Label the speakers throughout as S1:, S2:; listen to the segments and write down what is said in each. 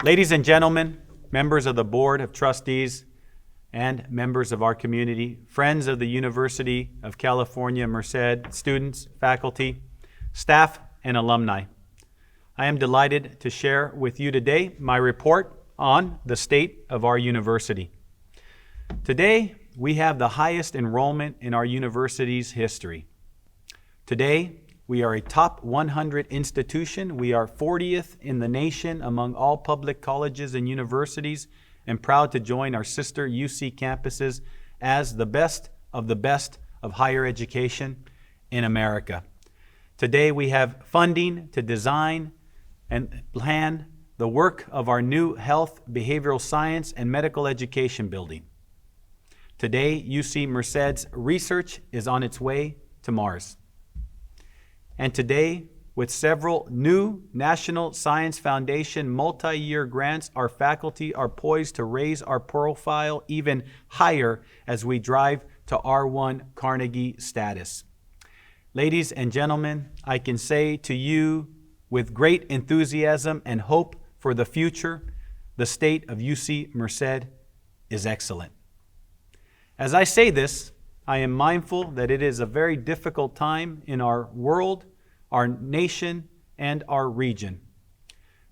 S1: Ladies and gentlemen, members of the Board of Trustees and members of our community, friends of the University of California, Merced, students, faculty, staff, and alumni, I am delighted to share with you today my report on the state of our university. Today, we have the highest enrollment in our university's history. Today, we are a top 100 institution. We are 40th in the nation among all public colleges and universities, and proud to join our sister UC campuses as the best of higher education in America. Today, we have funding to design and plan the work of our new health, behavioral science, and medical education building. Today, UC Merced's research is on its way to Mars. And today, with several new National Science Foundation multi-year grants, our faculty are poised to raise our profile even higher as we drive to R1 Carnegie status. Ladies and gentlemen, I can say to you with great enthusiasm and hope for the future, the state of UC Merced is excellent. As I say this, I am mindful that it is a very difficult time in our world, our nation, and our region.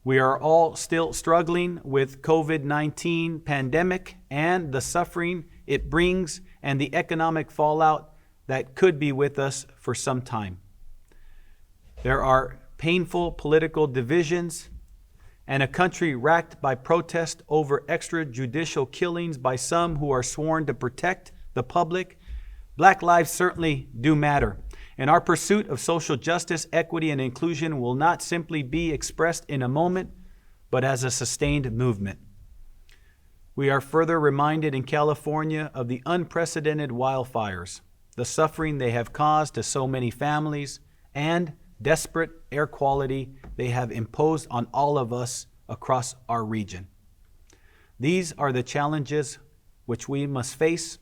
S1: We are all still struggling with COVID-19 pandemic and the suffering it brings and the economic fallout that could be with us for some time. There are painful political divisions and a country racked by protest over extrajudicial killings by some who are sworn to protect the public. Black lives certainly do matter, and our pursuit of social justice, equity, and inclusion will not simply be expressed in a moment, but as a sustained movement. We are further reminded in California of the unprecedented wildfires, the suffering they have caused to so many families, and desperate air quality they have imposed on all of us across our region. These are the challenges which we must face.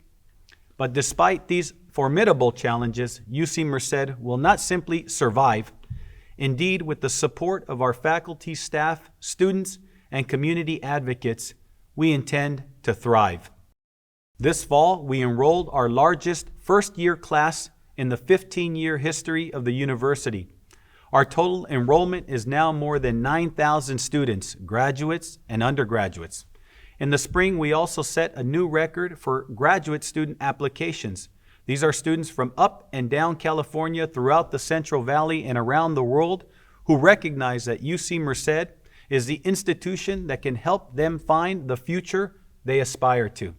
S1: But despite these formidable challenges, UC Merced will not simply survive. Indeed, with the support of our faculty, staff, students, and community advocates, we intend to thrive. This fall, we enrolled our largest first-year class in the 15-year history of the university. Our total enrollment is now more than 9,000 students, graduates, and undergraduates. In the spring, we also set a new record for graduate student applications. These are students from up and down California, throughout the Central Valley, and around the world who recognize that UC Merced is the institution that can help them find the future they aspire to.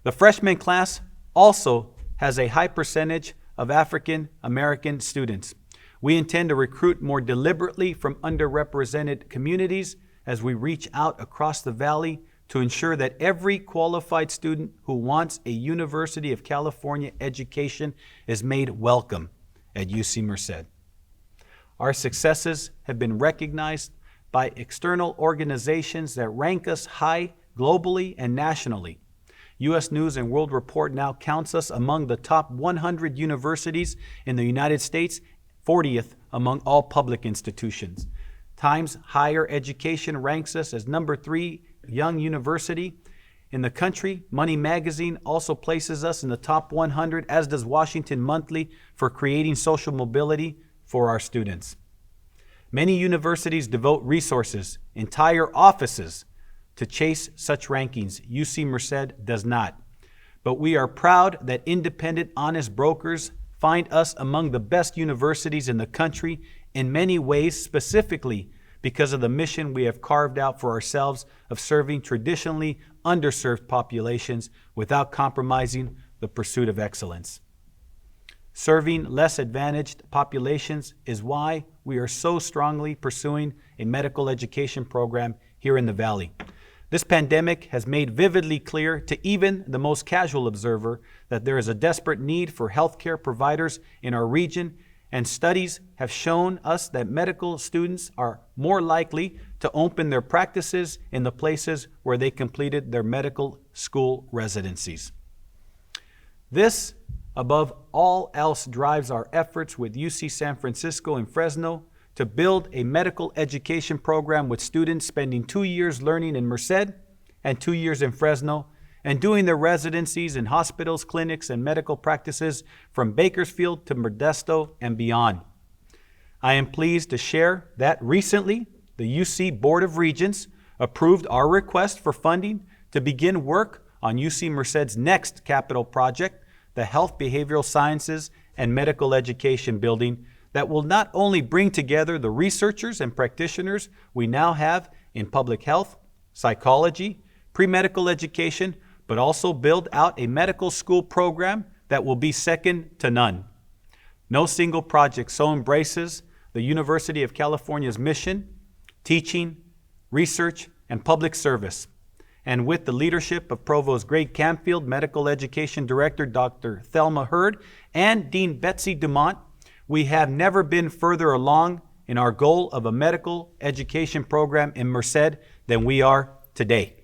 S1: The freshman class also has a high percentage of African American students. We intend to recruit more deliberately from underrepresented communities as we reach out across the valley to ensure that every qualified student who wants a University of California education is made welcome at UC Merced. Our successes have been recognized by external organizations that rank us high globally and nationally. U.S. News and World Report now counts us among the top 100 universities in the United States, 40th among all public institutions. Times Higher Education ranks us as number 3 young university in the country. Money Magazine also places us in the top 100, as does Washington Monthly, for creating social mobility for our students. Many universities devote resources, entire offices, to chase such rankings. UC Merced does not. But we are proud that independent, honest brokers find us among the best universities in the country in many ways, specifically because of the mission we have carved out for ourselves of serving traditionally underserved populations without compromising the pursuit of excellence. Serving less advantaged populations is why we are so strongly pursuing a medical education program here in the Valley. This pandemic has made vividly clear to even the most casual observer that there is a desperate need for healthcare providers in our region, and studies have shown us that medical students are more likely to open their practices in the places where they completed their medical school residencies. This, above all else, drives our efforts with UC San Francisco and Fresno to build a medical education program with students spending 2 years learning in Merced and 2 years in Fresno, and doing their residencies in hospitals, clinics, and medical practices from Bakersfield to Modesto and beyond. I am pleased to share that recently, the UC Board of Regents approved our request for funding to begin work on UC Merced's next capital project, the Health Behavioral Sciences and Medical Education Building, that will not only bring together the researchers and practitioners we now have in public health, psychology, pre-medical education, but also build out a medical school program that will be second to none. No single project so embraces the University of California's mission, teaching, research, and public service. And with the leadership of Provost Greg Camfield, Medical Education Director Dr. Thelma Hurd, and Dean Betsy Dumont, we have never been further along in our goal of a medical education program in Merced than we are today.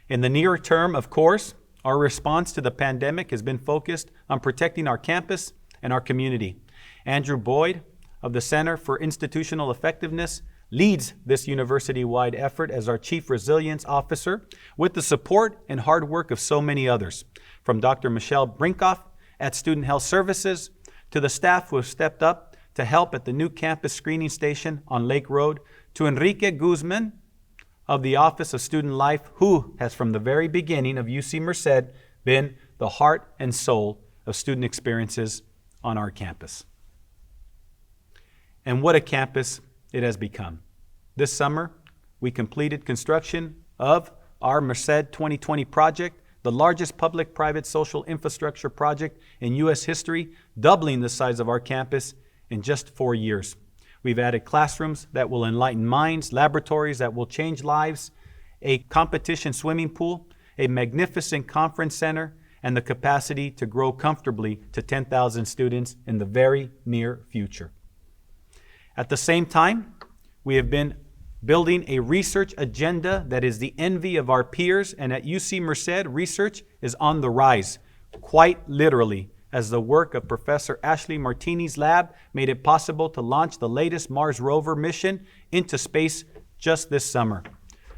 S1: In the near term, of course, our response to the pandemic has been focused on protecting our campus and our community. Andrew Boyd of the Center for Institutional Effectiveness leads this university-wide effort as our Chief Resilience Officer with the support and hard work of so many others, from Dr. Michelle Brinkoff at Student Health Services to the staff who have stepped up to help at the new campus screening station on Lake Road, to Enrique Guzman of the Office of Student Life, who has from the very beginning of UC Merced been the heart and soul of student experiences on our campus. And what a campus it has become. This summer, we completed construction of our Merced 2020 project, the largest public-private social infrastructure project in U.S. history, doubling the size of our campus in just 4 years. We've added classrooms that will enlighten minds, laboratories that will change lives, a competition swimming pool, a magnificent conference center, and the capacity to grow comfortably to 10,000 students in the very near future. At the same time, we have been building a research agenda that is the envy of our peers, and at UC Merced, research is on the rise, quite literally, as the work of Professor Ashley Martini's lab made it possible to launch the latest Mars rover mission into space just this summer.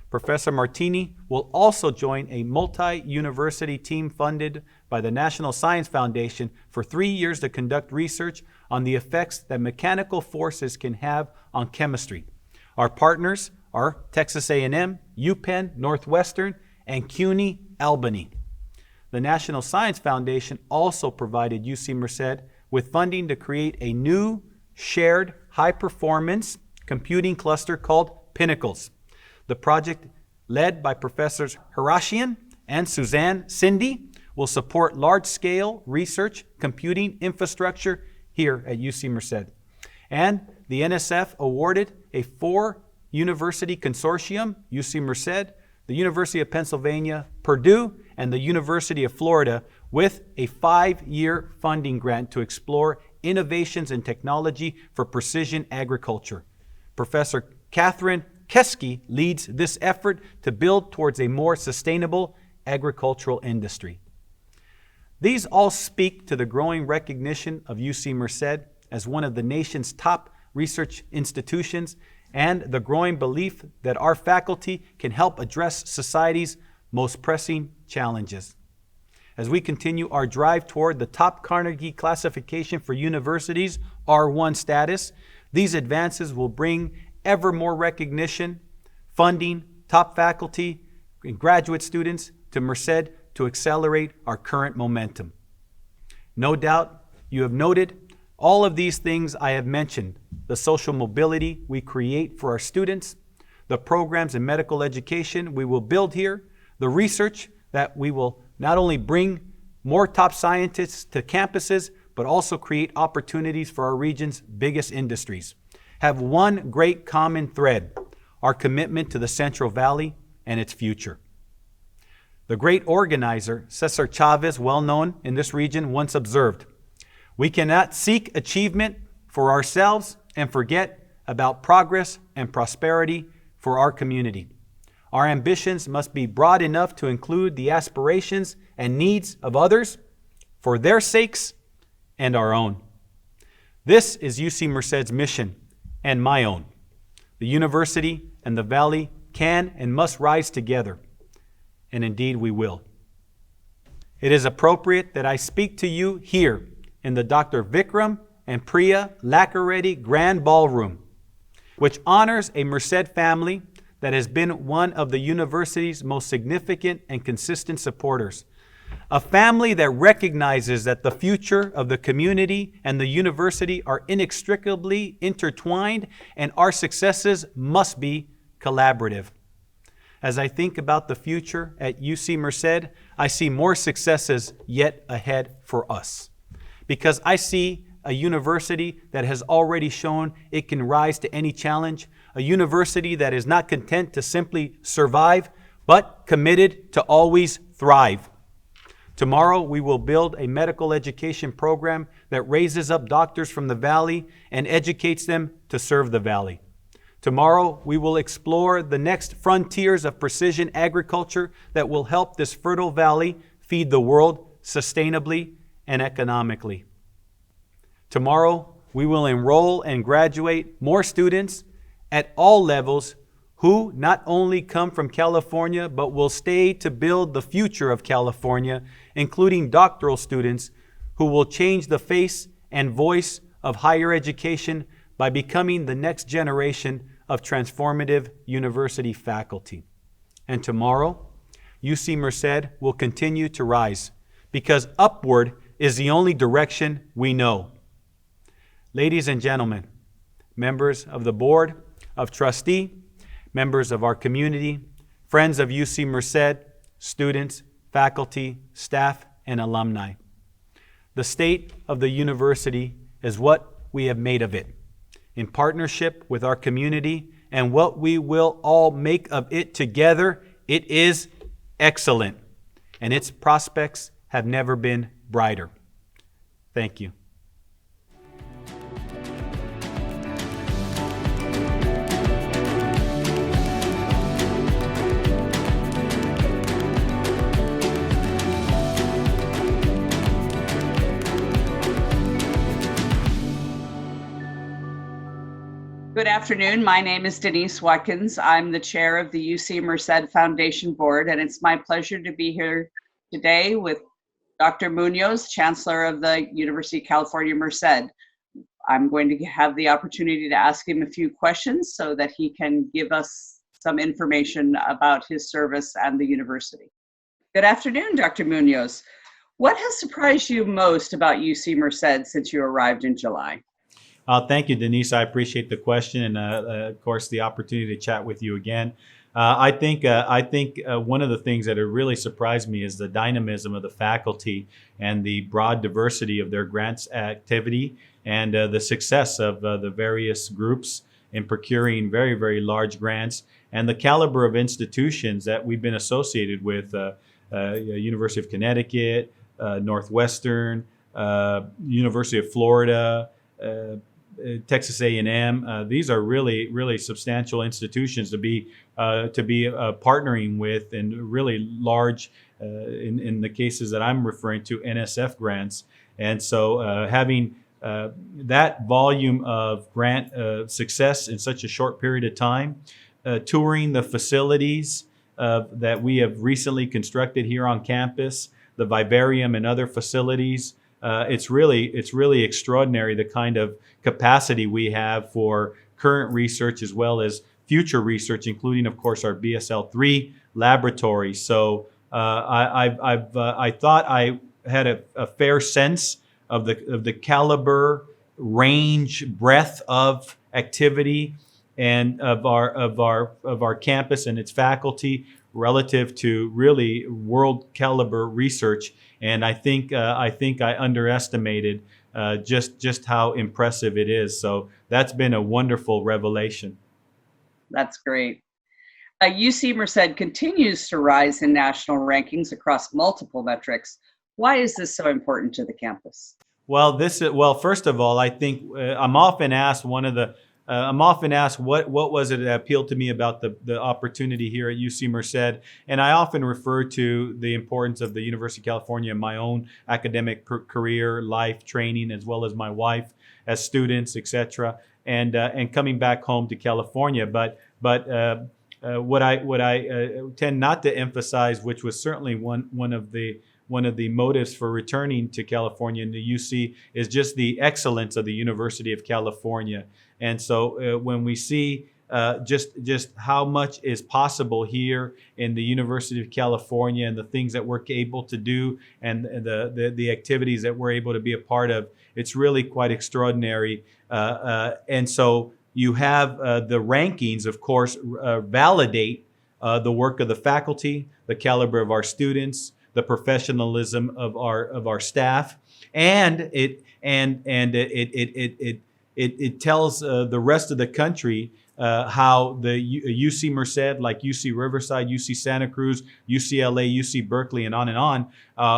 S1: Professor Martini will also join a multi-university team funded by the National Science Foundation for 3 years to conduct research on the effects that mechanical forces can have on chemistry. Our partners are Texas A&M, UPenn, Northwestern, and CUNY Albany. The National Science Foundation also provided UC Merced with funding to create a new shared high-performance computing cluster called Pinnacles. The project, led by Professors Harashian and Suzanne Cindy, will support large-scale research computing infrastructure here at UC Merced. And the NSF awarded a 4-university consortium, UC Merced, the University of Pennsylvania, Purdue, and the University of Florida, with a 5-year funding grant to explore innovations in technology for precision agriculture. Professor Catherine Keski leads this effort to build towards a more sustainable agricultural industry. These all speak to the growing recognition of UC Merced as one of the nation's top research institutions, and the growing belief that our faculty can help address society's most pressing challenges. As we continue our drive toward the top Carnegie classification for universities, R1 status, these advances will bring ever more recognition, funding, top faculty, and graduate students to Merced to accelerate our current momentum. No doubt you have noted all of these things I have mentioned, the social mobility we create for our students, the programs in medical education we will build here, the research that we will not only bring more top scientists to campuses, but also create opportunities for our region's biggest industries, have one great common thread: our commitment to the Central Valley and its future. The great organizer, Cesar Chavez, well known in this region, once observed, "We cannot seek achievement for ourselves and forget about progress and prosperity for our community. Our ambitions must be broad enough to include the aspirations and needs of others for their sakes and our own." This is UC Merced's mission, and my own. The university and the Valley can and must rise together, and indeed we will. It is appropriate that I speak to you here in the Dr. Vikram and Priya Lakareddy Grand Ballroom, which honors a Merced family that has been one of the university's most significant and consistent supporters. A family that recognizes that the future of the community and the university are inextricably intertwined, and our successes must be collaborative. As I think about the future at UC Merced, I see more successes yet ahead for us, because I see a university that has already shown it can rise to any challenge, a university that is not content to simply survive, but committed to always thrive. Tomorrow, we will build a medical education program that raises up doctors from the Valley and educates them to serve the Valley. Tomorrow, we will explore the next frontiers of precision agriculture that will help this fertile valley feed the world sustainably and economically. Tomorrow, we will enroll and graduate more students at all levels who not only come from California, but will stay to build the future of California, including doctoral students who will change the face and voice of higher education by becoming the next generation of transformative university faculty. And tomorrow, UC Merced will continue to rise, because upward is the only direction we know. Ladies and gentlemen, members of the Board of Trustees, members of our community, friends of UC Merced, students, faculty, staff, and alumni. The state of the university is what we have made of it, in partnership with our community, and what we will all make of it together. It is excellent, and its prospects have never been brighter. Thank you.
S2: Good afternoon. My name is Denise Watkins. I'm the chair of the UC Merced Foundation Board, and it's my pleasure to be here today with Dr. Munoz, Chancellor of the University of California, Merced. I'm going to have the opportunity to ask him a few questions so that he can give us some information about his service and the university. Good afternoon, Dr. Munoz. What has surprised you most about UC Merced since you arrived in July?
S1: Thank you, Denise. I appreciate the question and, of course, the opportunity to chat with you again. I think one of the things that have really surprised me is the dynamism of the faculty and the broad diversity of their grants activity, and the success of the various groups in procuring very, very large grants, and the caliber of institutions that we've been associated with, University of Connecticut, Northwestern, University of Florida, Texas A&M. These are really, really substantial institutions to be partnering with, and really large, in the cases that I'm referring to, NSF grants. And so having that volume of grant success in such a short period of time, touring the facilities that we have recently constructed here on campus, the vivarium and other facilities, it's really extraordinary the kind of capacity we have for current research as well as future research, including, of course, our BSL-3 laboratory. So I thought I had a fair sense of the caliber, range, breadth of activity and of our campus and its faculty relative to really world caliber research. And I think I underestimated just how impressive it is. So that's been a wonderful revelation.
S2: That's great. UC Merced continues to rise in national rankings across multiple metrics. Why is this so important to the campus?
S1: Well, first of all, I think I'm often asked what was it that appealed to me about the opportunity here at UC Merced, and I often refer to the importance of the University of California in my own academic career, life, training, as well as my wife as students, etc. and coming back home to California. But what I tend not to emphasize, which was certainly one of the motives for returning to California and the UC, is just the excellence of the University of California. And so when we see just how much is possible here in the University of California and the things that we're able to do and the activities that we're able to be a part of, it's really quite extraordinary. And so you have the rankings, of course, validate the work of the faculty, the caliber of our students, the professionalism of our staff, and it tells the rest of the country how the UC Merced, like UC Riverside, UC Santa Cruz, UCLA, UC Berkeley, and on,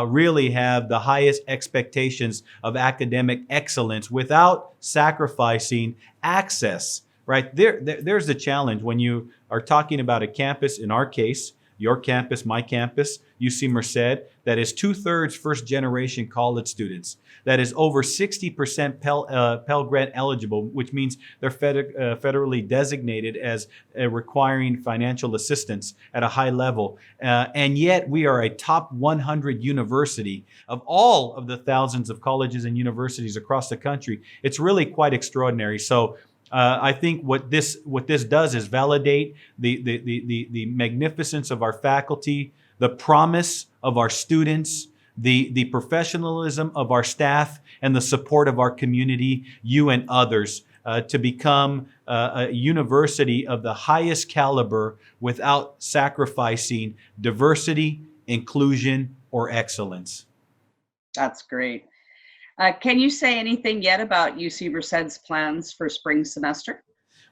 S1: really have the highest expectations of academic excellence without sacrificing access. Right there's the challenge when you are talking about a campus. In our case, your campus, my campus, UC Merced, that is 2/3 first-generation college students. That is over 60% Pell Grant eligible, which means they're federally designated as requiring financial assistance at a high level. And yet we are a top 100 university of all of the thousands of colleges and universities across the country. It's really quite extraordinary. So I think what this does is validate the magnificence of our faculty, the promise of our students, the professionalism of our staff, and the support of our community, you and others, to become a university of the highest caliber without sacrificing diversity, inclusion, or excellence.
S2: That's great. Can you say anything yet about UC Merced's plans for spring semester?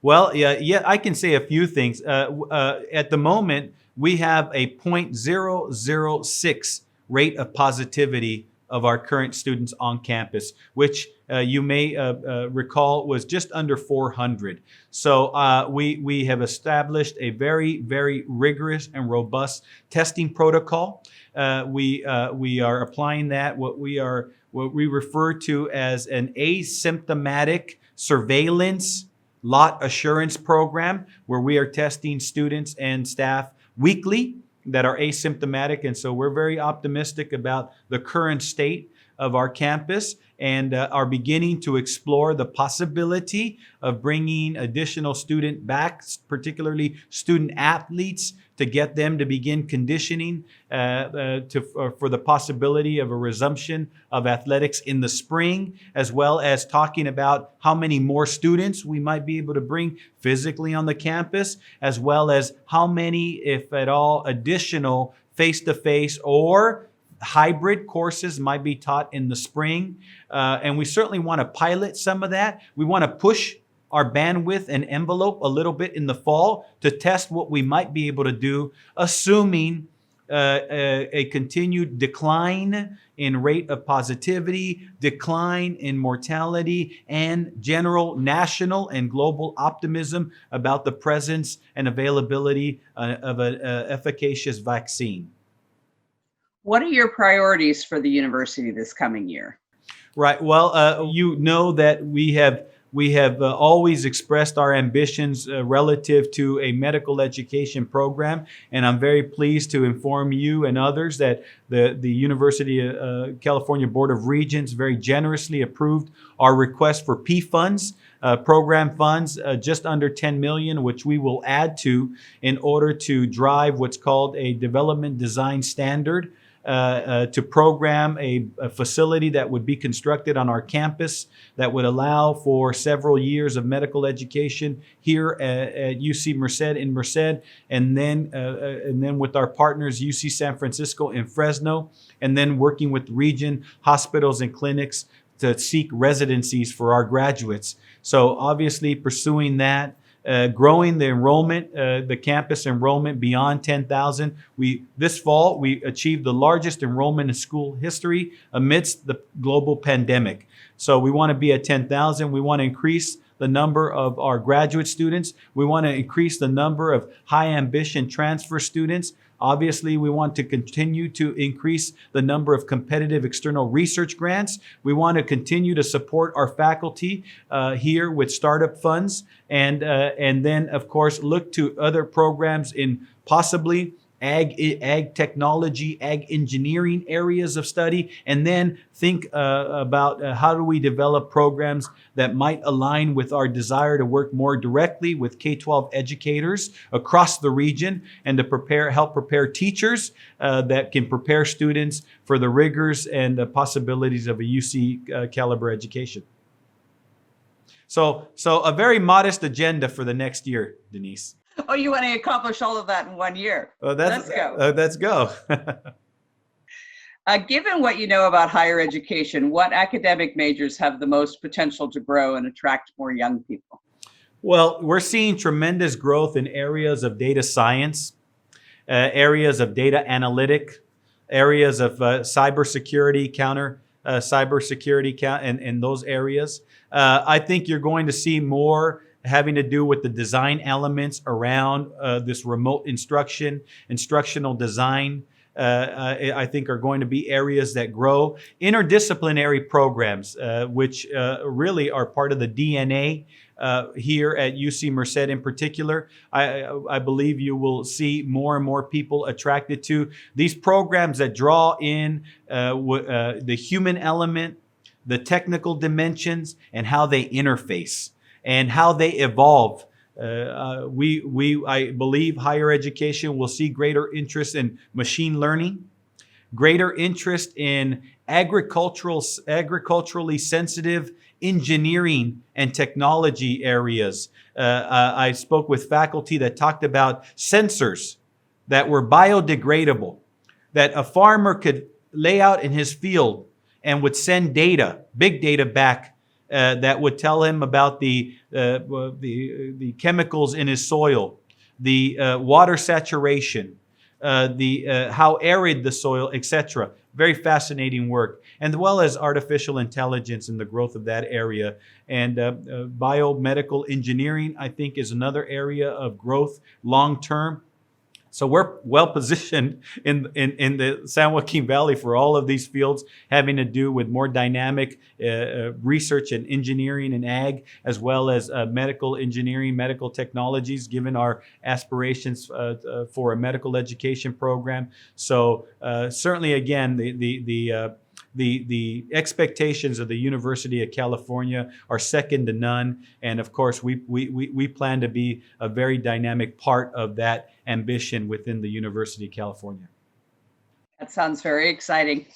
S1: Well, yeah, I can say a few things. At the moment, we have a 0.006 rate of positivity of our current students on campus, which you may recall was just under 400. So we have established a very, very rigorous and robust testing protocol. We are applying that, what we refer to as an asymptomatic surveillance lot assurance program, where we are testing students and staff weekly that are asymptomatic. And so we're very optimistic about the current state of our campus and are beginning to explore the possibility of bringing additional student back, particularly student athletes, to get them to begin conditioning for the possibility of a resumption of athletics in the spring, as well as talking about how many more students we might be able to bring physically on the campus, as well as how many, if at all, additional face-to-face or hybrid courses might be taught in the spring. And we certainly want to pilot some of that. We want to push our bandwidth and envelope a little bit in the fall to test what we might be able to do, assuming a continued decline in rate of positivity, decline in mortality, and general national and global optimism about the presence and availability of an efficacious vaccine.
S2: What are your priorities for the university this coming year?
S1: Right. Well, you know that we have always expressed our ambitions relative to a medical education program, and I'm very pleased to inform you and others that the University of California Board of Regents very generously approved our request for P funds, program funds, just under $10 million, which we will add to in order to drive what's called a development design standard. To program a facility that would be constructed on our campus that would allow for several years of medical education here at UC Merced in Merced, and then with our partners UC San Francisco and Fresno, and then working with region hospitals and clinics to seek residencies for our graduates. So obviously pursuing that. Growing the enrollment, the campus enrollment beyond 10,000. This fall, we achieved the largest enrollment in school history amidst the global pandemic. So we want to be at 10,000. We want to increase the the number of our graduate students. We want to increase the number of high ambition transfer students. Obviously, we want to continue to increase the number of competitive external research grants. We want to continue to support our faculty here with startup funds, and then, of course, look to other programs in possibly ag technology, ag engineering areas of study, and then think about how do we develop programs that might align with our desire to work more directly with K-12 educators across the region, and to help prepare teachers that can prepare students for the rigors and the possibilities of a UC caliber education. So a very modest agenda for the next year, Denise.
S2: Oh, you want to accomplish all of that in 1 year?
S1: Let's
S2: go.
S1: Let's go.
S2: Given what you know about higher education, what academic majors have the most potential to grow and attract more young people?
S1: Well, we're seeing tremendous growth in areas of data science, areas of data analytic, areas of cybersecurity, cybersecurity, and those areas. I think you're going to see more having to do with the design elements around this remote instructional design. I think are going to be areas that grow. Interdisciplinary programs, which really are part of the DNA here at UC Merced in particular. I believe you will see more and more people attracted to these programs that draw in the human element, the technical dimensions, and how they interface and how they evolve. I believe higher education will see greater interest in machine learning, greater interest in agriculturally sensitive engineering and technology areas. I spoke with faculty that talked about sensors that were biodegradable, that a farmer could lay out in his field and would send data, big data back, that would tell him about the chemicals in his soil, the water saturation, how arid the soil, etc. Very fascinating work, and as well as artificial intelligence and the growth of that area. And biomedical engineering, I think, is another area of growth long term. So we're well positioned in the San Joaquin Valley for all of these fields having to do with more dynamic research and engineering and ag, as well as medical engineering, medical technologies, given our aspirations for a medical education program. So certainly, again, the expectations of the University of California are second to none. And of course, we plan to be a very dynamic part of that ambition within the University of California.
S2: That sounds very exciting.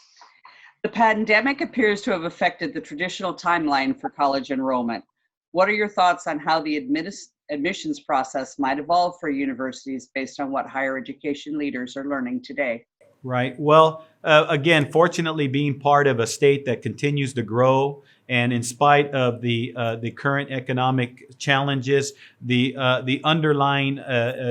S2: The pandemic appears to have affected the traditional timeline for college enrollment. What are your thoughts on how the admissions process might evolve for universities based on what higher education leaders are learning today?
S1: Right. Well, again, fortunately, being part of a state that continues to grow, and in spite of the current economic challenges, the underlying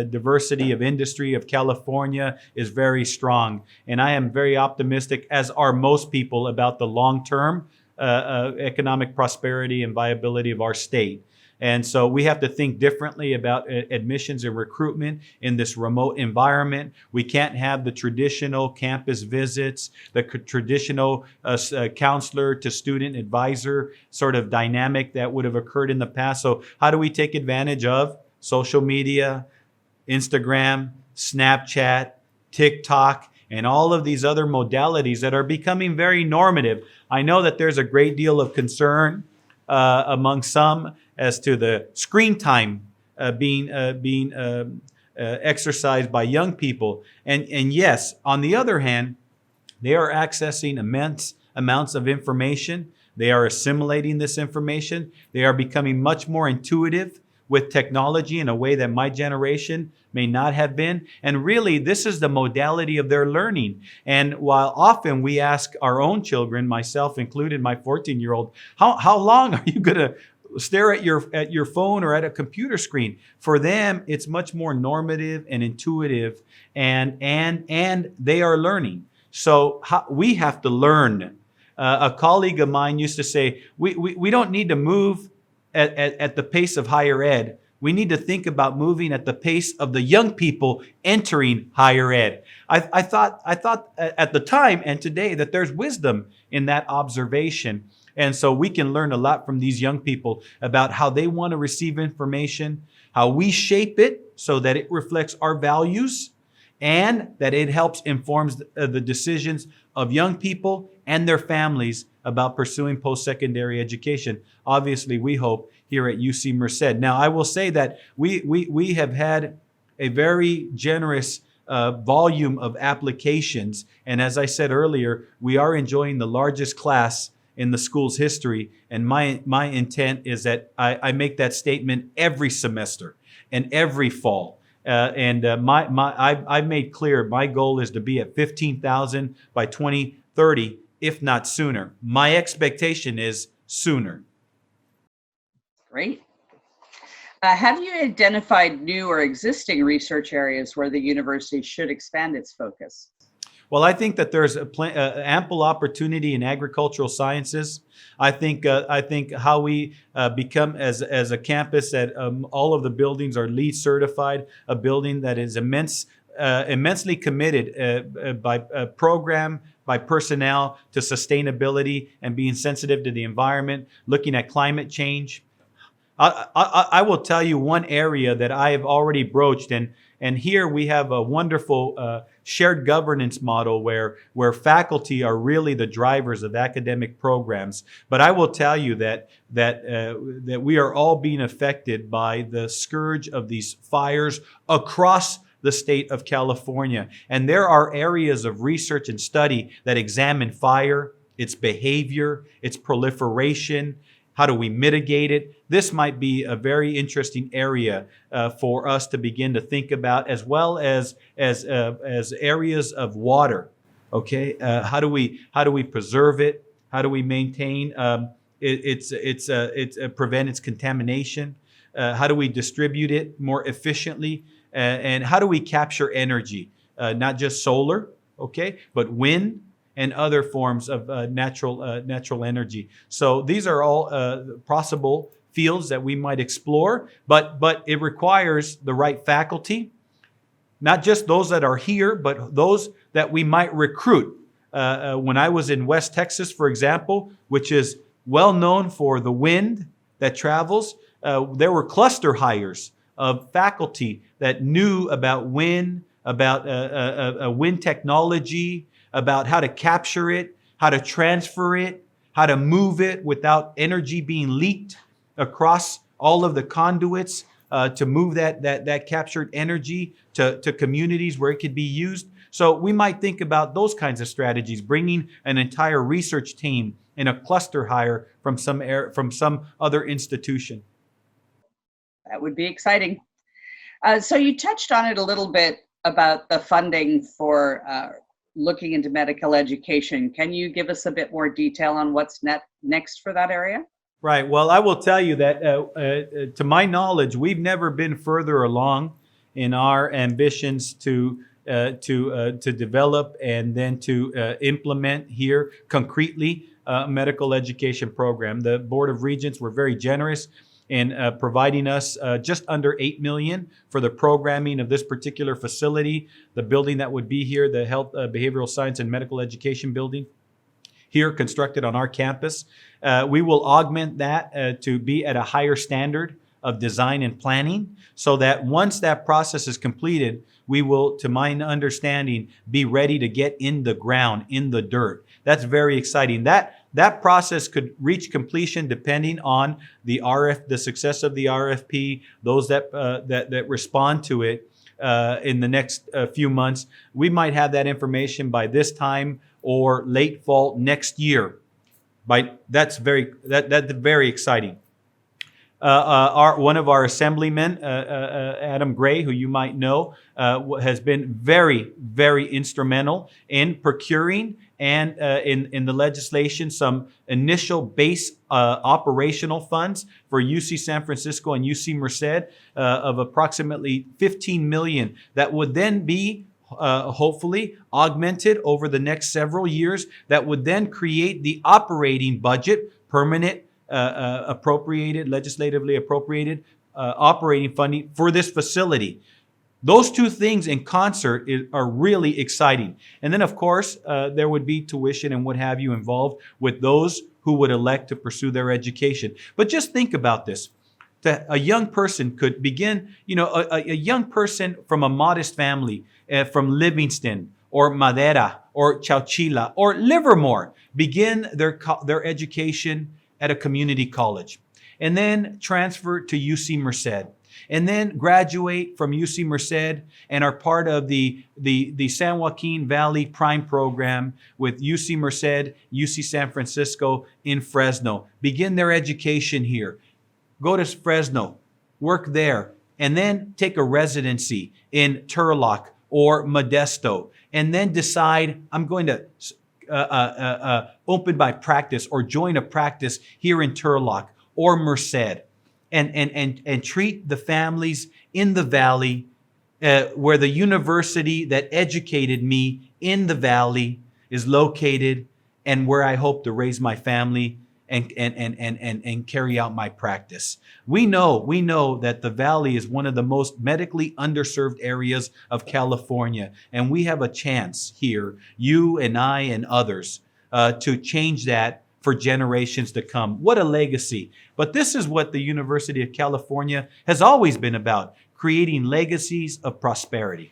S1: diversity of industry of California is very strong, and I am very optimistic, as are most people, about the long-term economic prosperity and viability of our state. And so we have to think differently about admissions and recruitment in this remote environment. We can't have the traditional campus visits, the traditional counselor to student advisor sort of dynamic that would have occurred in the past. So how do we take advantage of social media, Instagram, Snapchat, TikTok, and all of these other modalities that are becoming very normative? I know that there's a great deal of concern among some as to the screen time being exercised by young people. And yes, on the other hand, they are accessing immense amounts of information. They are assimilating this information. They are becoming much more intuitive with technology in a way that my generation may not have been. And really, this is the modality of their learning. And while often we ask our own children, myself included, my 14-year-old, how long are you going to stare at your phone or at a computer screen? For them, it's much more normative and intuitive, and they are learning. So we have to learn. A colleague of mine used to say, we don't need to move at the pace of higher ed, we need to think about moving at the pace of the young people entering higher ed. I thought at the time and today that there's wisdom in that observation. And so we can learn a lot from these young people about how they want to receive information, how we shape it so that it reflects our values, and that it helps informs the decisions of young people and their families about pursuing post-secondary education. Obviously, we hope here at UC Merced. Now, I will say that we have had a very generous volume of applications. And as I said earlier, we are enjoying the largest class in the school's history. And my intent is that I make that statement every semester and every fall. I've made clear my goal is to be at 15,000 by 2030, if not sooner. My expectation is sooner.
S2: Great. Have you identified new or existing research areas where the university should expand its focus?
S1: Well, I think that there's ample opportunity in agricultural sciences. I think how we become as a campus that all of the buildings are LEED certified, a building that is immensely committed by program, by personnel to sustainability and being sensitive to the environment, looking at climate change. I will tell you one area that I have already broached, and here we have a wonderful shared governance model where faculty are really the drivers of academic programs. But I will tell you that we are all being affected by the scourge of these fires across the state of California. And there are areas of research and study that examine fire, its behavior, its proliferation. How do we mitigate it? This might be a very interesting area for us to begin to think about, as well as areas of water. Okay, how do we preserve it? How do we maintain prevent its contamination? How do we distribute it more efficiently? And how do we capture energy? Not just solar, okay, but wind and other forms of natural energy. So these are all possible fields that we might explore, but it requires the right faculty, not just those that are here, but those that we might recruit. When I was in West Texas, for example, which is well known for the wind that travels, there were cluster hires of faculty that knew about wind, about wind technology, about how to capture it, how to transfer it, how to move it without energy being leaked across all of the conduits, to move that captured energy to communities where it could be used. So we might think about those kinds of strategies, bringing an entire research team in a cluster hire from some other institution.
S2: That would be exciting. So you touched on it a little bit about the funding for looking into medical education. Can you give us a bit more detail on what's next for that area?
S1: Right. Well, I will tell you that to my knowledge, we've never been further along in our ambitions to develop and then to implement here concretely a medical education program. The Board of Regents were very generous in providing us just under $8 million for the programming of this particular facility, the building that would be here, the Health, Behavioral Science and Medical Education building here constructed on our campus. We will augment that to be at a higher standard of design and planning, so that once that process is completed, we will, to my understanding, be ready to get in the ground, in the dirt. That's very exciting. That process could reach completion depending on the success of the RFP, those that respond to it in the next few months. We might have that information by this time or late fall next year. That's very exciting. One of our assemblymen, Adam Gray, who you might know, has been very, very instrumental in procuring and in the legislation some initial base operational funds for UC San Francisco and UC Merced of approximately $15 million that would then be hopefully augmented over the next several years, that would then create the operating budget, permanent legislatively appropriated operating funding for this facility. Those two things in concert are really exciting. And then, of course, there would be tuition and what have you involved with those who would elect to pursue their education. But just think about this. A young person could begin, a young person from a modest family, from Livingston or Madera or Chowchilla or Livermore, begin their education at a community college, and then transfer to UC Merced, and then graduate from UC Merced and are part of the San Joaquin Valley Prime program with UC Merced, UC San Francisco in Fresno. Begin their education here. Go to Fresno, work there, and then take a residency in Turlock or Modesto, and then decide I'm going to open my practice or join a practice here in Turlock or Merced, and treat the families in the valley where the university that educated me in the valley is located, and where I hope to raise my family and carry out my practice. We know that the Valley is one of the most medically underserved areas of California, and we have a chance here, you and I and others, to change that for generations to come. What a legacy. But this is what the University of California has always been about, creating legacies of prosperity.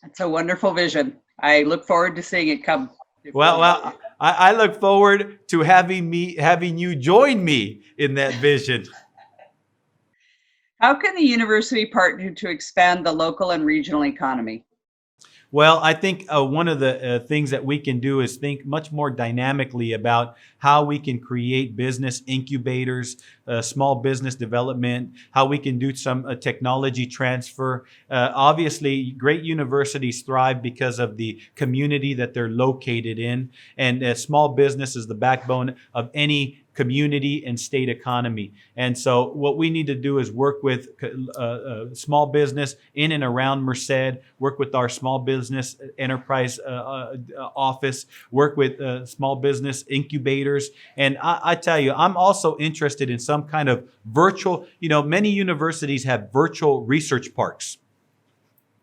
S2: That's a wonderful vision. I look forward to seeing it come.
S1: Well, I look forward to having you join me in that vision.
S2: How can the university partner to expand the local and regional economy?
S1: Well, I think one of the things that we can do is think much more dynamically about how we can create business incubators, small business development, how we can do some technology transfer. Obviously, great universities thrive because of the community that they're located in, and small business is the backbone of any community and state economy. And so what we need to do is work with small business in and around Merced, work with our small business enterprise office, work with small business incubators. And I tell you, I'm also interested in some kind of virtual, many universities have virtual research parks,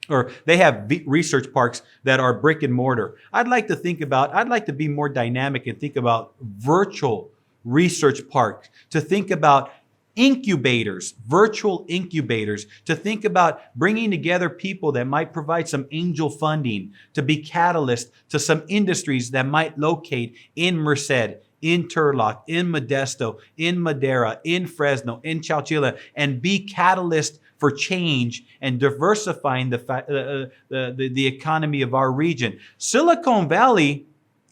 S1: or they have research parks that are brick and mortar. I'd like to be more dynamic and think about virtual research park, to think about incubators, virtual incubators, to think about bringing together people that might provide some angel funding to be catalyst to some industries that might locate in Merced, in Turlock, in Modesto, in Madera, in Fresno, in Chowchilla, and be catalyst for change and diversifying the economy of our region. Silicon Valley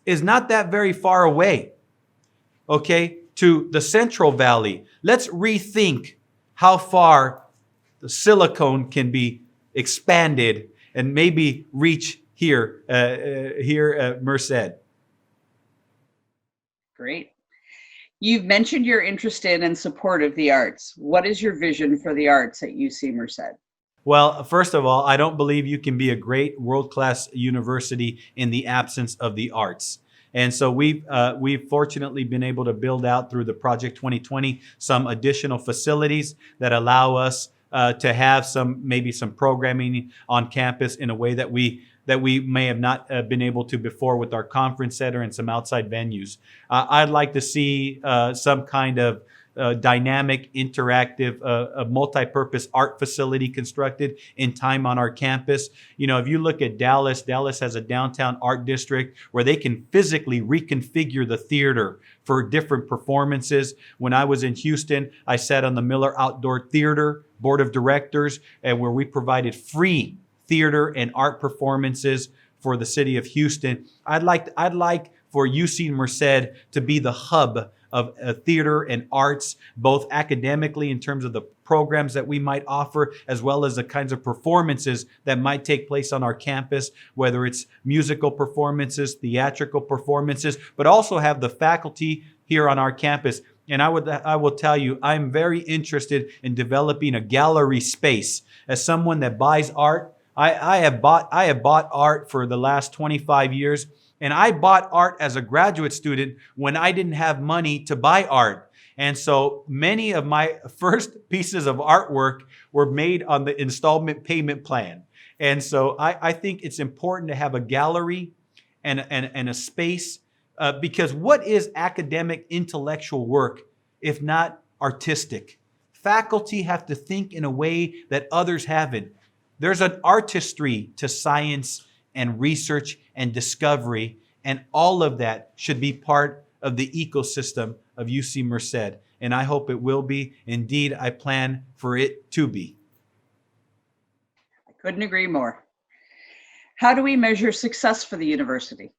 S1: is not that very far away. Okay, to the Central Valley. Let's rethink how far the silicon can be expanded and maybe reach here at Merced.
S2: Great. You've mentioned you're interested and support of the arts. What is your vision for the arts at UC Merced?
S1: Well, first of all, I don't believe you can be a great world-class university in the absence of the arts. And so we've fortunately been able to build out through the Project 2020 some additional facilities that allow us to have maybe some programming on campus in a way that we may have not been able to before with our conference center and some outside venues. I'd like to see some kind of dynamic, interactive, multi-purpose art facility constructed in time on our campus. If you look at Dallas has a downtown art district where they can physically reconfigure the theater for different performances. When I was in Houston, I sat on the Miller Outdoor Theater Board of Directors, and where we provided free theater and art performances for the city of Houston. I'd like for UC Merced to be the hub of theater and arts, both academically in terms of the programs that we might offer, as well as the kinds of performances that might take place on our campus, whether it's musical performances, theatrical performances, but also have the faculty here on our campus. And I will tell you, I'm very interested in developing a gallery space. As someone that buys art, I have bought art for the last 25 years. And I bought art as a graduate student when I didn't have money to buy art. And so many of my first pieces of artwork were made on the installment payment plan. And so I think it's important to have a gallery and a space because what is academic intellectual work if not artistic? Faculty have to think in a way that others haven't. There's an artistry to science and research and discovery, and all of that should be part of the ecosystem of UC Merced. And I hope it will be. Indeed, I plan for it to be.
S2: I couldn't agree more. How do we measure success for the university?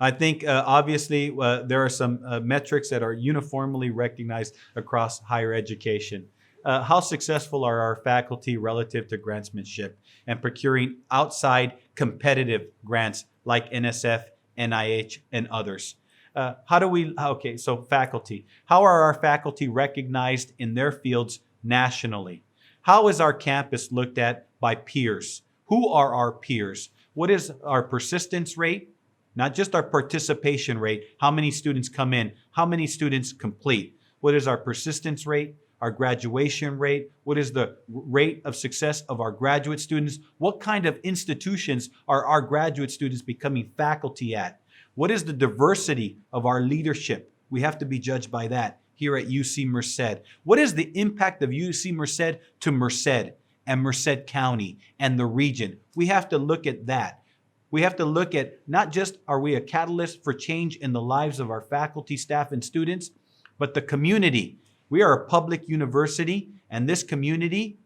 S1: I think obviously there are some metrics that are uniformly recognized across higher education. How successful are our faculty relative to grantsmanship and procuring outside competitive grants like NSF, NIH, and others? So faculty. How are our faculty recognized in their fields nationally? How is our campus looked at by peers? Who are our peers? What is our persistence rate? Not just our participation rate, how many students come in, how many students complete. What is our persistence rate, our graduation rate? What is the rate of success of our graduate students? What kind of institutions are our graduate students becoming faculty at? What is the diversity of our leadership? We have to be judged by that here at UC Merced. What is the impact of UC Merced to Merced and Merced County and the region? We have to look at that. We have to look at not just are we a catalyst for change in the lives of our faculty, staff, and students, but the community. We are a public university, and this community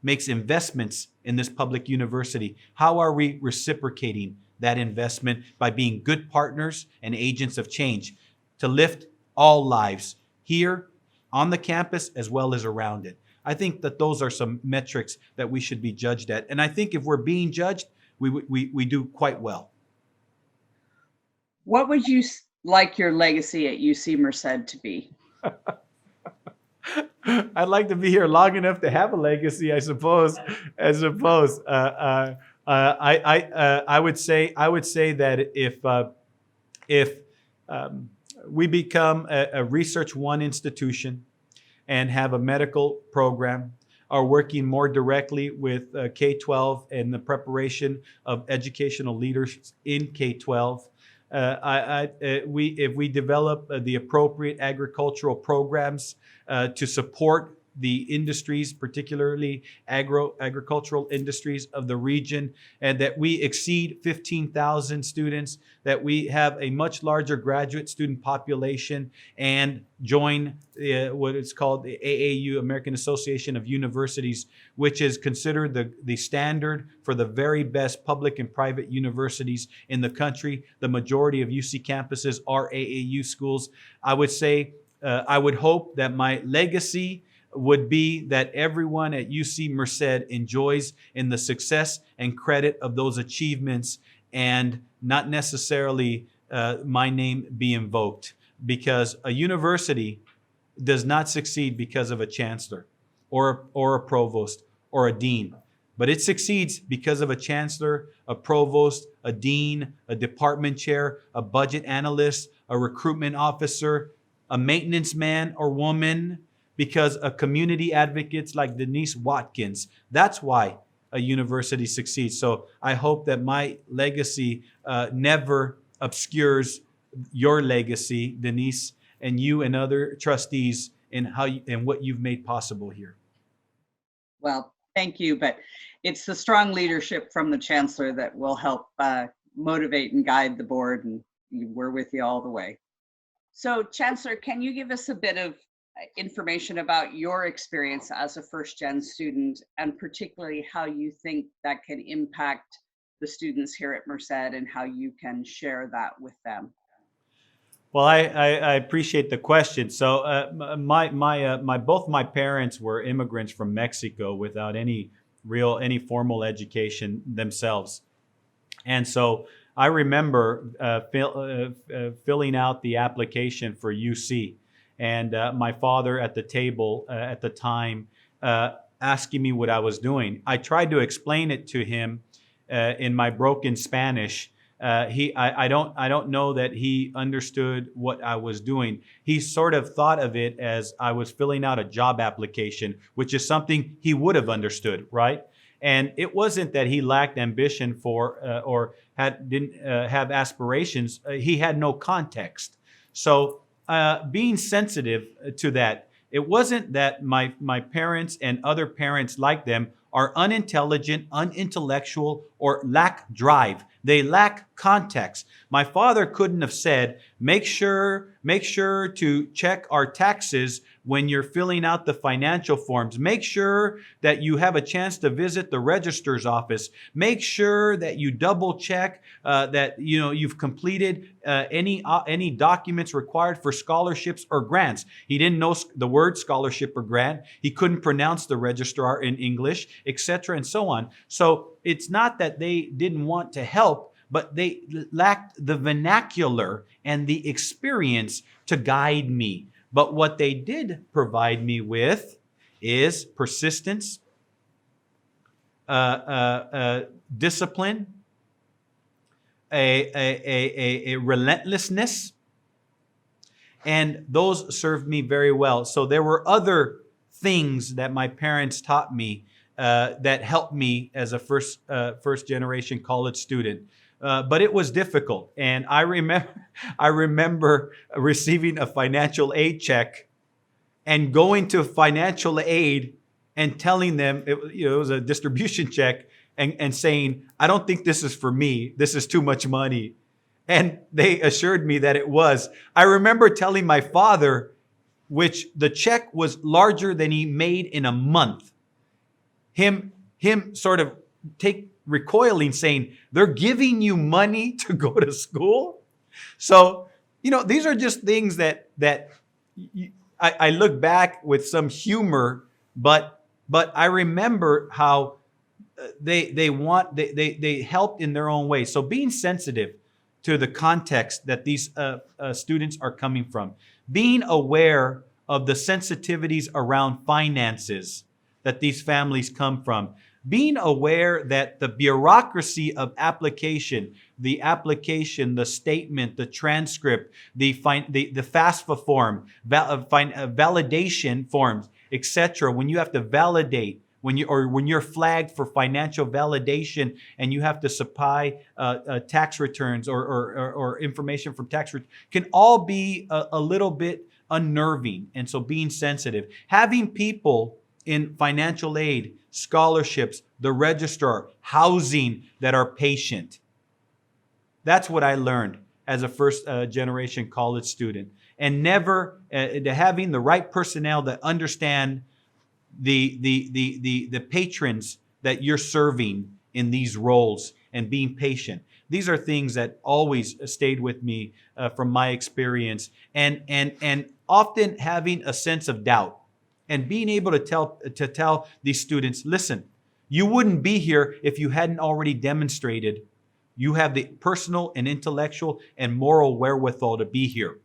S1: makes investments in this public university. How are we reciprocating that investment? By being good partners and agents of change to lift all lives here on the campus as well as around it. I think that those are some metrics that we should be judged at. And I think if we're being judged, we do quite well.
S2: What would you like your legacy at UC Merced to be?
S1: I'd like to be here long enough to have a legacy, I suppose. I would say that if we become a Research One institution and have a medical program, are working more directly with K-12 and the preparation of educational leaders in K-12. If we develop the appropriate agricultural programs to support the industries, particularly agricultural industries of the region, and that we exceed 15,000 students, that we have a much larger graduate student population and join what is called the AAU, American Association of Universities, which is considered the standard for the very best public and private universities in the country. The majority of UC campuses are AAU schools. I would say, I would hope that my legacy would be that everyone at UC Merced enjoys in the success and credit of those achievements, and not necessarily my name be invoked, because a university does not succeed because of a chancellor or a provost or a dean, but it succeeds because of a chancellor, a provost, a dean, a department chair, a budget analyst, a recruitment officer, a maintenance man or woman, because of community advocates like Denise Watkins. That's why a university succeeds. So I hope that my legacy never obscures your legacy, Denise, and you and other trustees in what you've made possible here.
S2: Well, thank you, but it's the strong leadership from the chancellor that will help motivate and guide the board, and we're with you all the way. So, Chancellor, can you give us a bit of information about your experience as a first-gen student, and particularly how you think that can impact the students here at Merced and how you can share that with them?
S1: Well, I appreciate the question. So both my parents were immigrants from Mexico without any formal education themselves. And so I remember filling out the application for UC, and my father at the table at the time asking me what I was doing. I tried to explain it to him in my broken Spanish, I don't know that he understood what I was doing. He sort of thought of it as I was filling out a job application, which is something he would have understood, right? And it wasn't that he lacked ambition for or didn't have aspirations. He had no context. So being sensitive to that, it wasn't that my parents and other parents like them are unintelligent, unintellectual, or lack drive. They lack context. My father couldn't have said, make sure to check our taxes when you're filling out the financial forms. Make sure that you have a chance to visit the registrar's office. Make sure that you double check that you've completed any documents required for scholarships or grants. He didn't know the word scholarship or grant. He couldn't pronounce the registrar in English, etc., and so on. So it's not that they didn't want to help, but they lacked the vernacular and the experience to guide me. But what they did provide me with is persistence, discipline, a relentlessness, and those served me very well. So there were other things that my parents taught me that helped me as a first generation college student. But it was difficult. And I remember receiving a financial aid check and going to financial aid and telling them it was a distribution check and saying, I don't think this is for me. This is too much money. And they assured me that it was. I remember telling my father, which the check was larger than he made in a month. Him sort of recoiling, saying, they're giving you money to go to school? So, these are just things that I look back with some humor, but I remember how they helped in their own way. So being sensitive to the context that these students are coming from, being aware of the sensitivities around finances that these families come from, being aware that the bureaucracy of application, the statement, the transcript, the FAFSA form, validation forms, etc. When you have to validate, when you're flagged for financial validation and you have to supply tax returns or information from tax returns, can all be a little bit unnerving. And so being sensitive, having people in financial aid, scholarships, the registrar, housing that are patient. That's what I learned as a first generation college student. And never having the right personnel that understand the patrons that you're serving in these roles and being patient. These are things that always stayed with me from my experience, and often having a sense of doubt and being able to tell these students, listen, you wouldn't be here if you hadn't already demonstrated you have the personal and intellectual and moral wherewithal to be here.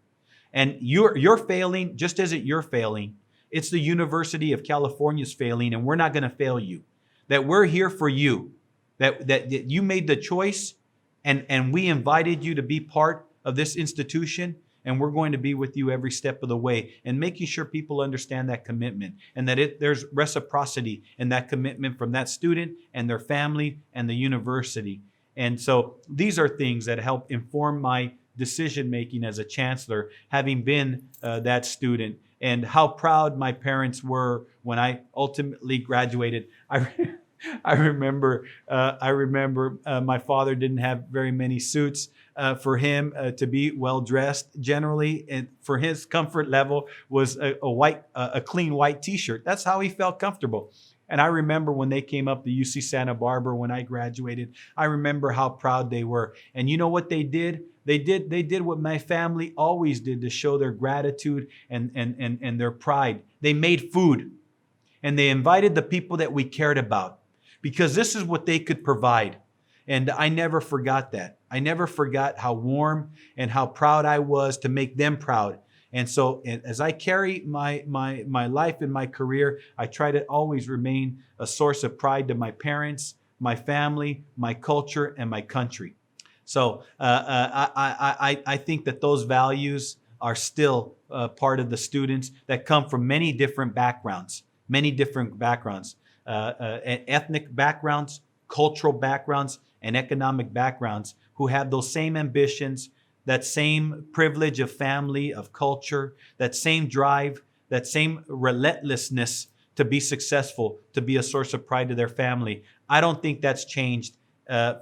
S1: And you're failing just as you're failing. It's the University of California's failing, and we're not going to fail you. That we're here for you. That you made the choice, and we invited you to be part of this institution, and we're going to be with you every step of the way, and making sure people understand that commitment, and that there's reciprocity in that commitment from that student and their family and the university. And so these are things that help inform my decision-making as a chancellor, having been that student, and how proud my parents were when I ultimately graduated. I remember my father didn't have very many suits for him to be well dressed generally, and for his comfort level was a clean white T-shirt. That's how he felt comfortable. And I remember when they came up to UC Santa Barbara when I graduated, I remember how proud they were. And you know what they did? They did what my family always did to show their gratitude and their pride. They made food, and they invited the people that we cared about, because this is what they could provide. And I never forgot that. I never forgot how warm and how proud I was to make them proud. And so as I carry my life and my career, I try to always remain a source of pride to my parents, my family, my culture, and my country. So I think that those values are still part of the students that come from many different backgrounds, ethnic backgrounds, cultural backgrounds, and economic backgrounds, who have those same ambitions, that same privilege of family, of culture, that same drive, that same relentlessness to be successful, to be a source of pride to their family. I don't think that's changed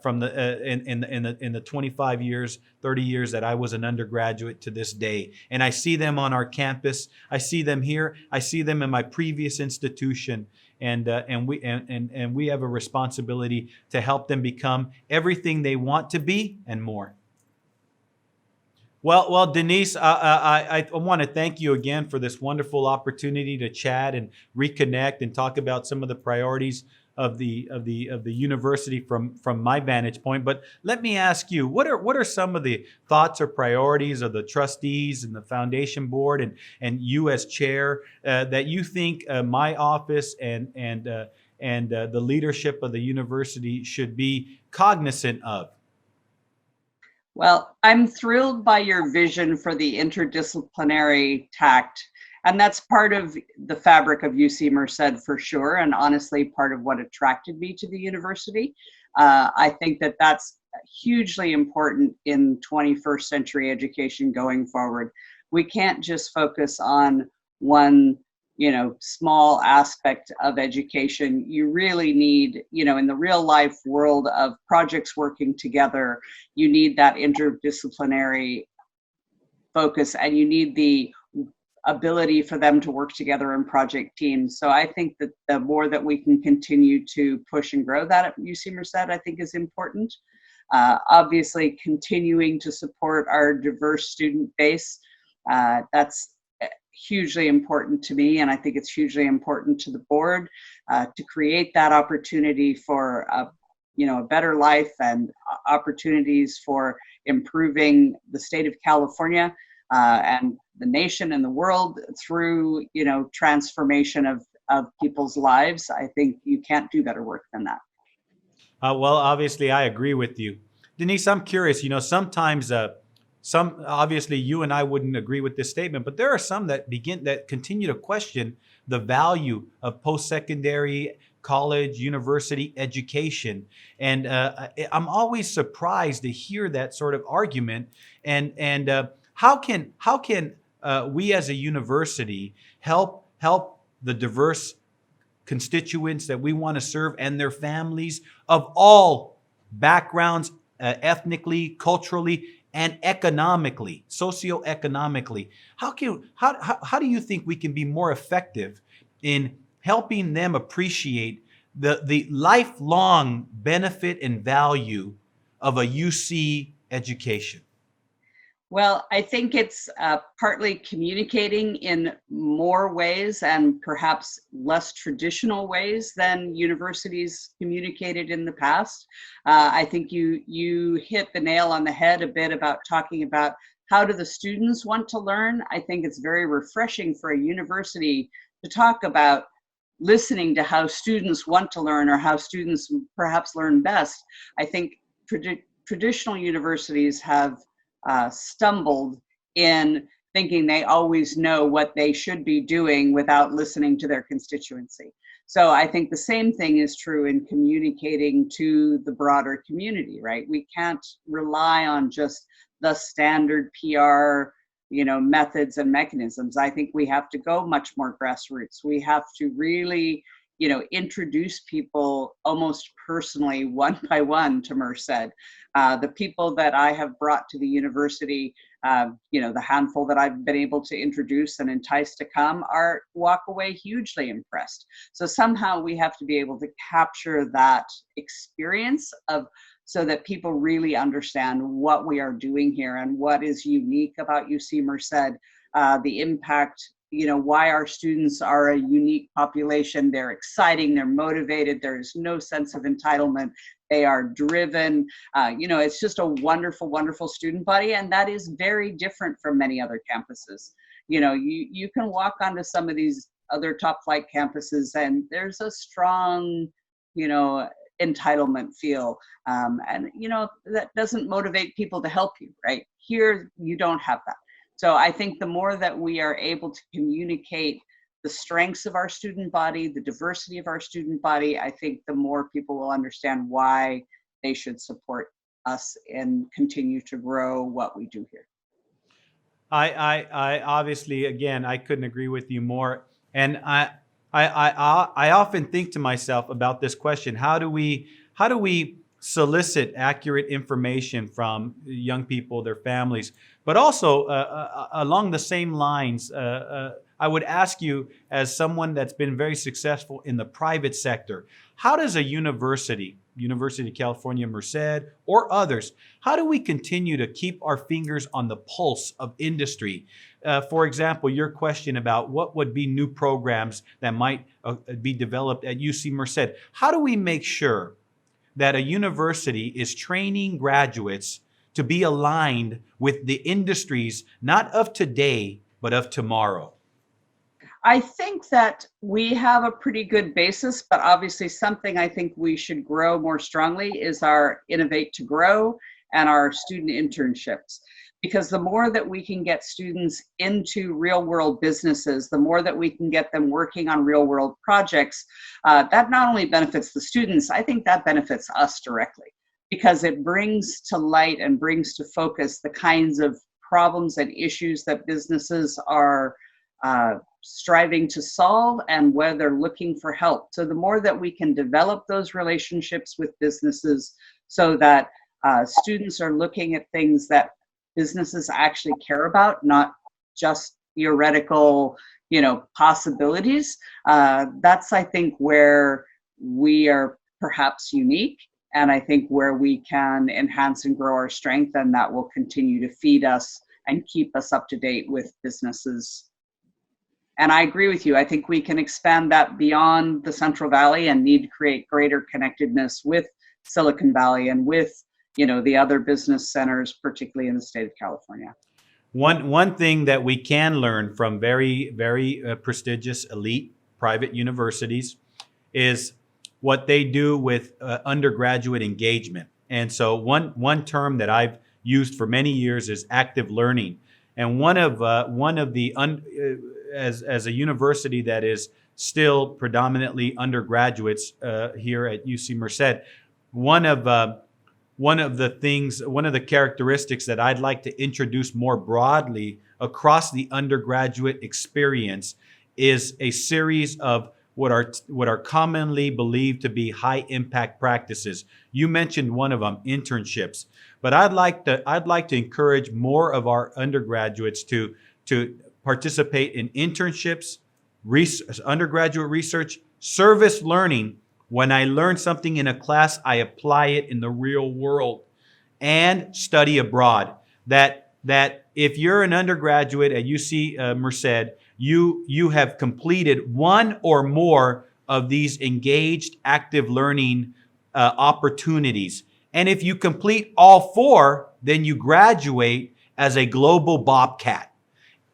S1: from in the 25 years, 30 years that I was an undergraduate to this day. And I see them on our campus. I see them here. I see them in my previous institution. And we have a responsibility to help them become everything they want to be and more. Well, Denise, I want to thank you again for this wonderful opportunity to chat and reconnect and talk about some of the priorities of the university from my vantage point. But let me ask you, what are some of the thoughts or priorities of the trustees and the foundation board and you as chair that you think my office and the leadership of the university should be cognizant of?
S2: Well, I'm thrilled by your vision for the interdisciplinary tact. And that's part of the fabric of UC Merced for sure, and honestly, part of what attracted me to the university. I think that that's hugely important in 21st century education going forward. We can't just focus on one, small aspect of education. You really need, in the real life world of projects working together, you need that interdisciplinary focus, and you need the ability for them to work together in project teams. So I think that the more that we can continue to push and grow that at UC Merced, I think is important. Obviously, continuing to support our diverse student base, that's hugely important to me, and I think it's hugely important to the board to create that opportunity for a better life and opportunities for improving the state of California and the nation and the world through, transformation of people's lives. I think you can't do better work than that.
S1: Well, obviously, I agree with you. Denise, I'm curious, sometimes obviously you and I wouldn't agree with this statement, but there are some that continue to question the value of post-secondary, college, university education. And I'm always surprised to hear that sort of argument. And how can we as a university help the diverse constituents that we want to serve and their families of all backgrounds, ethnically, culturally, and economically, socioeconomically? How do you think we can be more effective in helping them appreciate the lifelong benefit and value of a UC education?
S2: Well, I think it's partly communicating in more ways and perhaps less traditional ways than universities communicated in the past. I think you hit the nail on the head a bit about talking about how do the students want to learn. I think it's very refreshing for a university to talk about listening to how students want to learn or how students perhaps learn best. I think traditional universities have stumbled in thinking they always know what they should be doing without listening to their constituency. So I think the same thing is true in communicating to the broader community, right? We can't rely on just the standard PR, methods and mechanisms. I think we have to go much more grassroots. We have to really, introduce people almost personally, one by one, to Merced. The people that I have brought to the university, the handful that I've been able to introduce and entice to come walk away hugely impressed. So somehow we have to be able to capture that experience so that people really understand what we are doing here and what is unique about UC Merced, the impact, why our students are a unique population. They're exciting, they're motivated, there's no sense of entitlement, they are driven. It's just a wonderful, wonderful student body, and that is very different from many other campuses. You can walk onto some of these other top flight campuses and there's a strong, entitlement feel. And, that doesn't motivate people to help you, right? Here, you don't have that. So I think the more that we are able to communicate the strengths of our student body, the diversity of our student body, I think the more people will understand why they should support us and continue to grow what we do here.
S1: I obviously, again, I couldn't agree with you more. And I often think to myself about this question: how do we solicit accurate information from young people, their families? But also along the same lines, I would ask you, as someone that's been very successful in the private sector, how does a University of California, Merced, or others, how do we continue to keep our fingers on the pulse of industry? For example, your question about what would be new programs that might be developed at UC Merced. How do we make sure that a university is training graduates to be aligned with the industries, not of today, but of tomorrow?
S2: I think that we have a pretty good basis, but obviously something I think we should grow more strongly is our Innovate to Grow and our student internships. Because the more that we can get students into real world businesses, the more that we can get them working on real world projects, that not only benefits the students, I think that benefits us directly, because it brings to light and brings to focus the kinds of problems and issues that businesses are striving to solve and where they're looking for help. So the more that we can develop those relationships with businesses so that students are looking at things that businesses actually care about, not just theoretical, possibilities, that's, I think, where we are perhaps unique, and I think where we can enhance and grow our strength, and that will continue to feed us and keep us up to date with businesses. And I agree with you. I think we can expand that beyond the Central Valley and need to create greater connectedness with Silicon Valley and with, the other business centers, particularly in the state of California.
S1: One thing that we can learn from very, very prestigious elite private universities is what they do with undergraduate engagement. And so one term that I've used for many years is active learning. And one of the as a university that is still predominantly undergraduates here at UC Merced, one of the characteristics that I'd like to introduce more broadly across the undergraduate experience is a series of what are commonly believed to be high impact practices. You mentioned one of them, internships, but I'd like to encourage more of our undergraduates to participate in internships, undergraduate research, service learning. When I learn something in a class, I apply it in the real world, and study abroad. That if you're an undergraduate at UC Merced, you have completed one or more of these engaged active learning opportunities. And if you complete all four, then you graduate as a global Bobcat.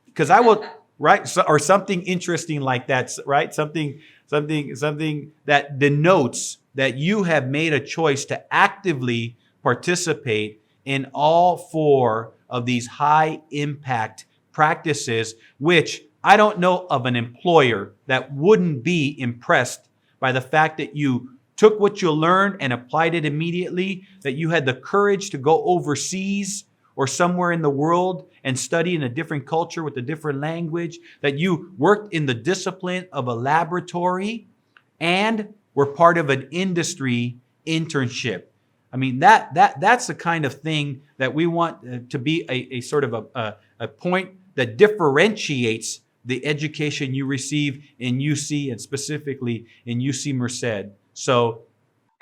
S1: Because I will, right? So, or something interesting like that, right? Something that denotes that you have made a choice to actively participate in all four of these high impact practices, which I don't know of an employer that wouldn't be impressed by the fact that you took what you learned and applied it immediately, that you had the courage to go overseas or somewhere in the world and study in a different culture with a different language, that you worked in the discipline of a laboratory and were part of an industry internship. I mean, that's the kind of thing that we want to be a sort of a point that differentiates the education you receive in UC and specifically in UC Merced. So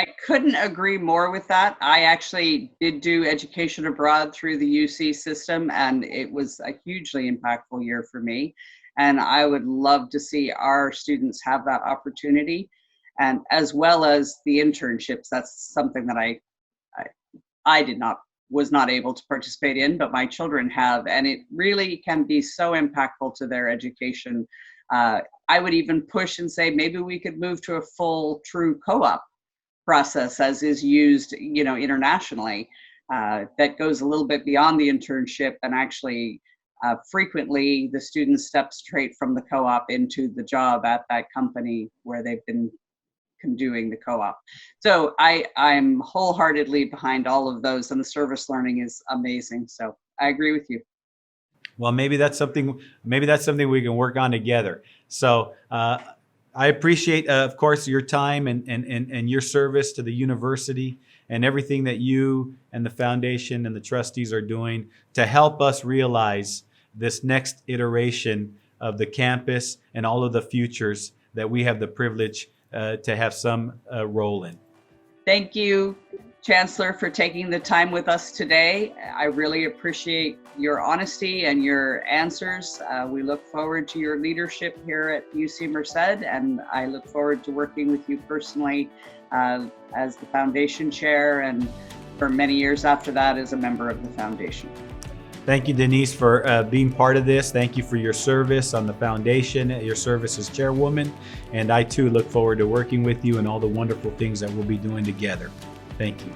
S2: I couldn't agree more with that. I actually did do education abroad through the UC system, and it was a hugely impactful year for me. And I would love to see our students have that opportunity, and as well as the internships. That's something that I was not able to participate in, but my children have, and it really can be so impactful to their education. I would even push and say maybe we could move to a full true co-op process as is used, internationally, that goes a little bit beyond the internship, and actually frequently the students step straight from the co-op into the job at that company where they've been doing the co-op. So I'm wholeheartedly behind all of those, and the service learning is amazing. So I agree with you.
S1: Well, maybe that's something we can work on together. So I appreciate, of course, your time and your service to the university and everything that you and the foundation and the trustees are doing to help us realize this next iteration of the campus and all of the futures that we have the privilege to have some role in.
S2: Thank you, Chancellor, for taking the time with us today. I really appreciate your honesty and your answers. We look forward to your leadership here at UC Merced, and I look forward to working with you personally as the foundation chair, and for many years after that as a member of the foundation.
S1: Thank you, Denise, for being part of this. Thank you for your service on the foundation, your service as chairwoman. And I too look forward to working with you and all the wonderful things that we'll be doing together. Thank you.